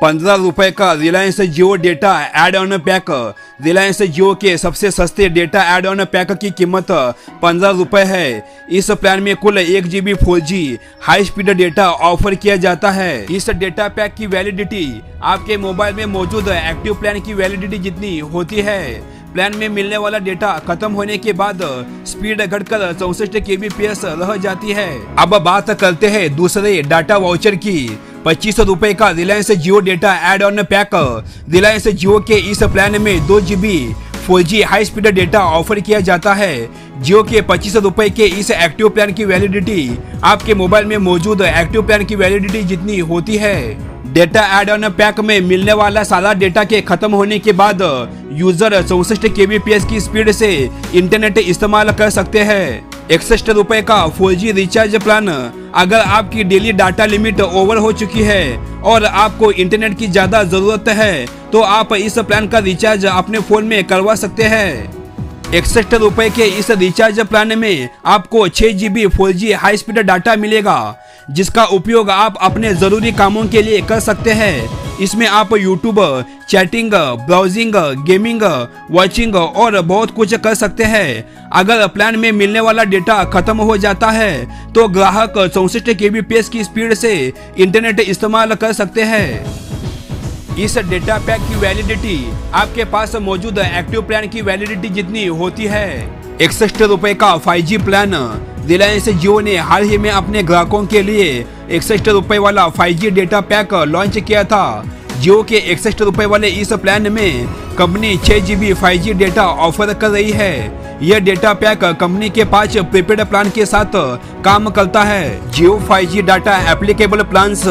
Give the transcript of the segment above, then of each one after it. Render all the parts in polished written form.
₹15 का Reliance Jio data add on pack. Reliance Jio के सबसे सस्ते डेटा एड ऑन पैक की कीमत ₹15 है। इस प्लान में कुल 1 GB 4G high speed data offer किया जाता है। इस डेटा पैक की वैलिडिटी आपके मोबाइल में मौजूद एक्टिव प्लान की वैलिडिटी जितनी होती है। प्लान में मिलने वाला डेटा खत्म होने के बाद स्पीड घटकर 64 kbps रह जाती है। अब बात करते हैं दूसरे डाटा वाउचर की। ₹25 का Reliance Jio data add on pack. Reliance Jio के इस प्लान में 2 GB 4G high speed data offer किया जाता है। जियो के ₹25 के इस एक्टिव प्लान की वैलिडिटी आपके मोबाइल में मौजूद एक्टिव प्लान की वैलिडिटी जितनी होती है। डेटा एड ऑन पैक में मिलने वाला सारा डेटा के खत्म होने के बाद यूजर 64 kbps की स्पीड से इंटरनेट इस्तेमाल कर सकते हैं। ₹61 का 4G रिचार्ज प्लान। अगर आपकी डेली डाटा लिमिट ओवर हो चुकी है और आपको इंटरनेट की ज्यादा जरूरत है तो आप इस प्लान का रिचार्ज अपने फोन में करवा सकते हैं। ₹61 के इस रिचार्ज प्लान में आपको 6 GB 4G high speed data मिलेगा, जिसका उपयोग आप अपने जरूरी कामों के लिए कर सकते हैं। इसमें आप YouTube, chatting, browsing, gaming, watching और बहुत कुछ कर सकते हैं। अगर प्लान में मिलने वाला डेटा खत्म हो जाता है तो ग्राहक 64 kbps की स्पीड से इंटरनेट इस्तेमाल कर सकते हैं। इस डेटा पैक की वैलिडिटी आपके पास मौजूद एक्टिव प्लान की वैलिडिटी जितनी होती है। ₹61 का 5G प्लान। रिलायंस जियो ने हाल ही में अपने ग्राहकों के लिए ₹61 वाला 5G डेटा पैक लॉन्च किया था। जियो के ₹61 वाले इस प्लान में company 6 GB 5G data offer कर रही है। यह डेटा पैक कंपनी के 5 प्रीपेड प्लान के साथ काम करता है। जियो 5G डाटा एप्लीकेबल प्लान्स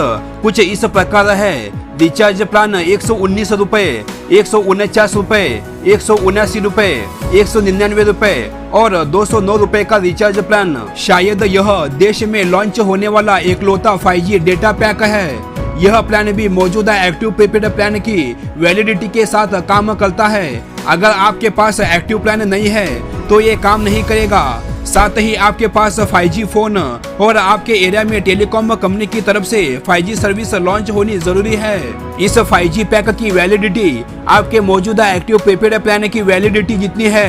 कुछ इस प्रकार है। रिचार्ज प्लान ₹119, ₹149, ₹179, ₹199 और ₹209 का रिचार्ज प्लान। शायद यह देश में लॉन्च होने वाला एकलौता 5G डेटा पैक है। यह प्लान भी मौजूदा एक्टिव प्रीपेड प्लान की वैलिडिटी के साथ काम करता है। अगर आपके पास एक्टिव प्लान नहीं है तो ये काम नहीं करेगा। साथ ही आपके पास 5G फोन और आपके एरिया में टेलीकॉम कंपनी की तरफ से 5G सर्विस लॉन्च होनी जरूरी है। इस 5G पैक की वैलिडिटी आपके मौजूदा एक्टिव प्रीपेड प्लान की वैलिडिटी जितनी है।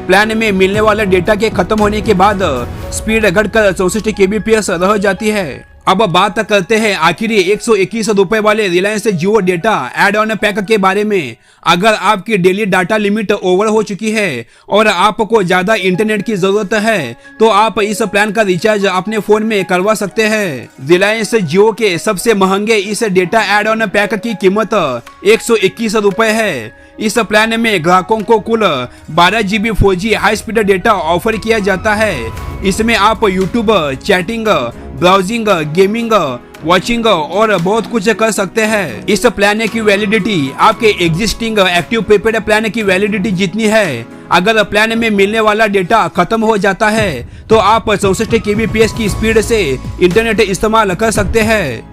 प्लान में मिलने वाले डेटा के खत्म होने के बाद स्पीड घटकर 64 kbps रह जाती है। अब बात करते हैं आखिरी ₹121 वाले Reliance Jio data add on pack के बारे में। अगर आपकी डेली डाटा लिमिट ओवर हो चुकी है और आपको ज्यादा इंटरनेट की जरूरत है तो आप इस प्लान का रिचार्ज अपने फोन में करवा सकते हैं। रिलायंस जियो के सबसे महंगे इस डेटा एड ऑन पैक की कीमत ₹121 है। इस प्लान में ग्राहकों को कुल 12 GB 4G high speed data offer किया जाता है। इसमें आप YouTube, chatting, browsing, gaming, watching और बहुत कुछ कर सकते हैं। इस प्लान की वैलिडिटी आपके एग्जिस्टिंग एक्टिव प्रीपेड प्लान की वैलिडिटी जितनी है। अगर प्लान में मिलने वाला डेटा खत्म हो जाता है तो आप 64 kbps की स्पीड से इंटरनेट इस्तेमाल कर सकते हैं।